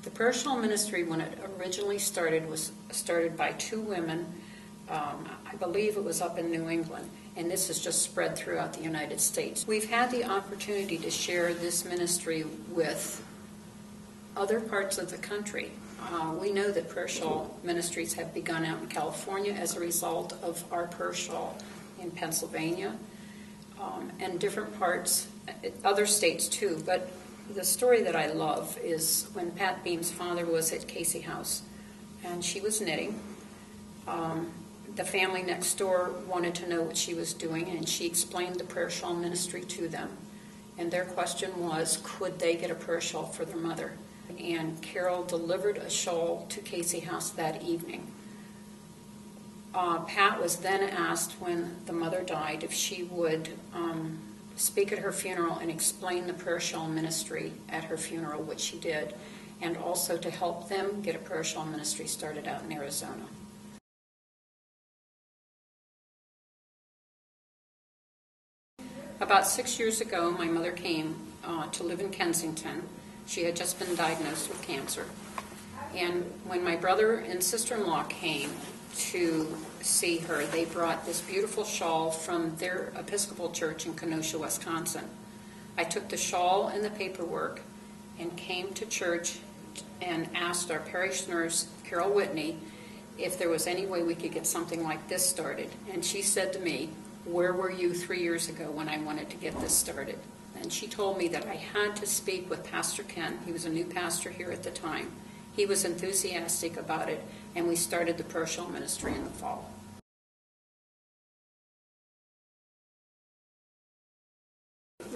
The prayer shawl ministry, when it originally started, was started by two women. I believe it was up in New England, and this has just spread throughout the United States. We've had the opportunity to share this ministry with other parts of the country. We know that prayer shawl ministries have begun out in California as a result of our prayer shawl, in Pennsylvania, and different parts, other states too. But the story that I love is when Pat Beam's father was at Casey House, and she was knitting. The family next door wanted to know what she was doing, and she explained the prayer shawl ministry to them. And their question was, could they get a prayer shawl for their mother? And Carol delivered a shawl to Casey House that evening. Pat was then asked when the mother died if she would speak at her funeral and explain the prayer shawl ministry at her funeral, which she did, and also to help them get a prayer shawl ministry started out in Arizona. About 6 years ago, my mother came to live in Kensington. She had just been diagnosed with cancer. And when my brother and sister-in-law came to see her, they brought this beautiful shawl from their Episcopal church in Kenosha, Wisconsin. I took the shawl and the paperwork and came to church and asked our parish nurse, Carol Whitney, if there was any way we could get something like this started. And she said to me, "Where were you 3 years ago when I wanted to get this started?" And she told me that I had to speak with Pastor Ken. He was a new pastor here at the time. He was enthusiastic about it, and we started the prayer shawl ministry in the fall.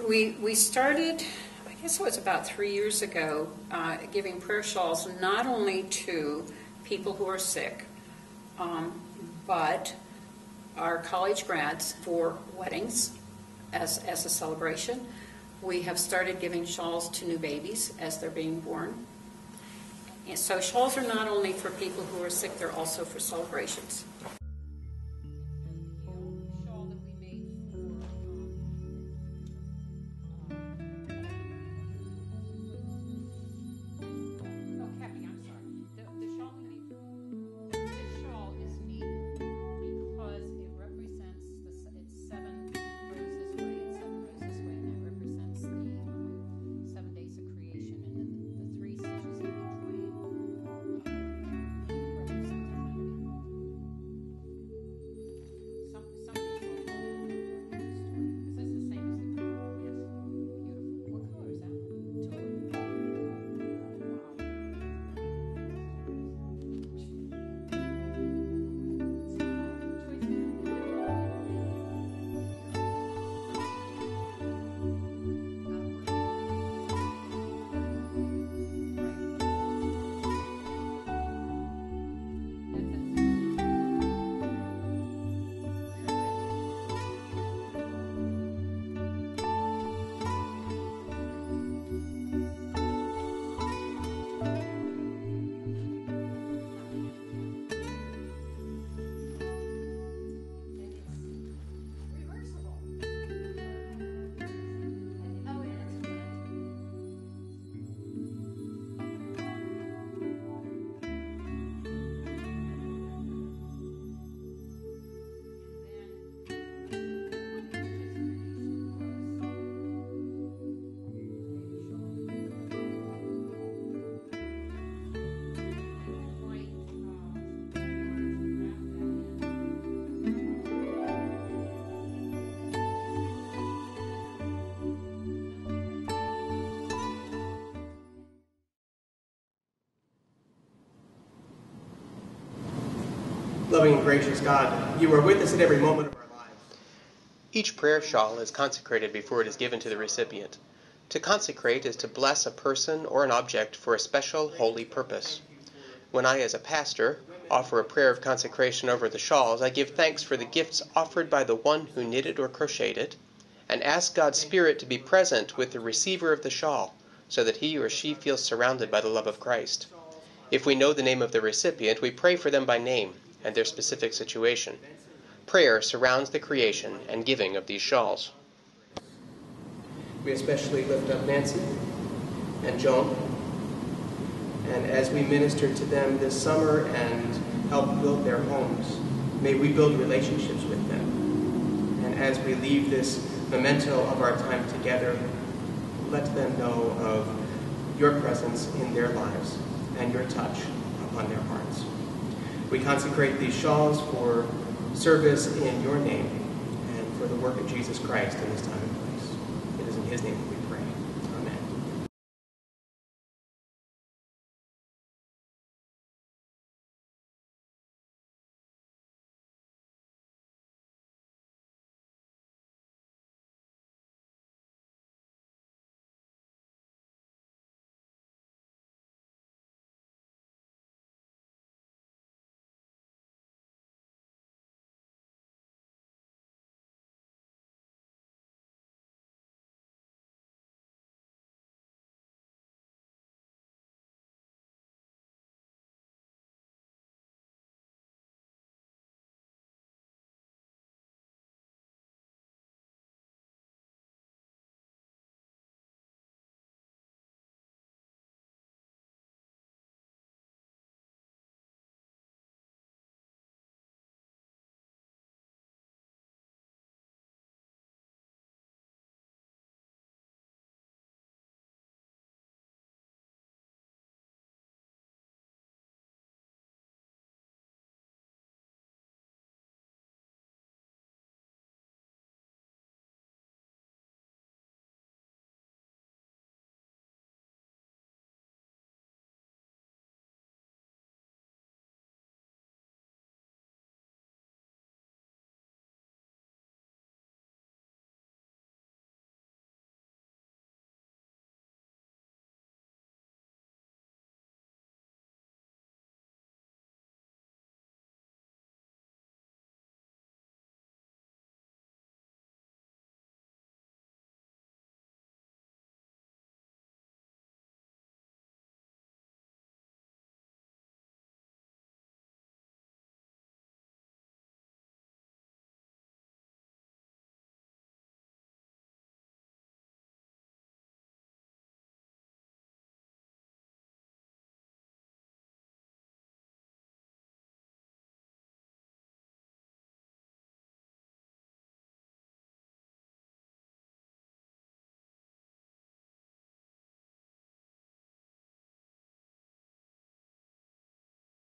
We started, I guess it was about 3 years ago, giving prayer shawls not only to people who are sick, but our college grads for weddings as a celebration. We have started giving shawls to new babies as they're being born. And so shawls are not only for people who are sick, they're also for celebrations. Loving and gracious God, you are with us at every moment of our lives. Each prayer shawl is consecrated before it is given to the recipient. To consecrate is to bless a person or an object for a special holy purpose. When I, as a pastor, offer a prayer of consecration over the shawls, I give thanks for the gifts offered by the one who knitted or crocheted it, and ask God's Spirit to be present with the receiver of the shawl, so that he or she feels surrounded by the love of Christ. If we know the name of the recipient, we pray for them by name and their specific situation. Prayer surrounds the creation and giving of these shawls. We especially lift up Nancy and Joan And as we minister to them this summer and help build their homes, may we build relationships with them. And as we leave this memento of our time together, let them know of your presence in their lives and your touch upon their hearts. We consecrate these shawls for service in your name and for the work of Jesus Christ in this time and place. It is in his name that we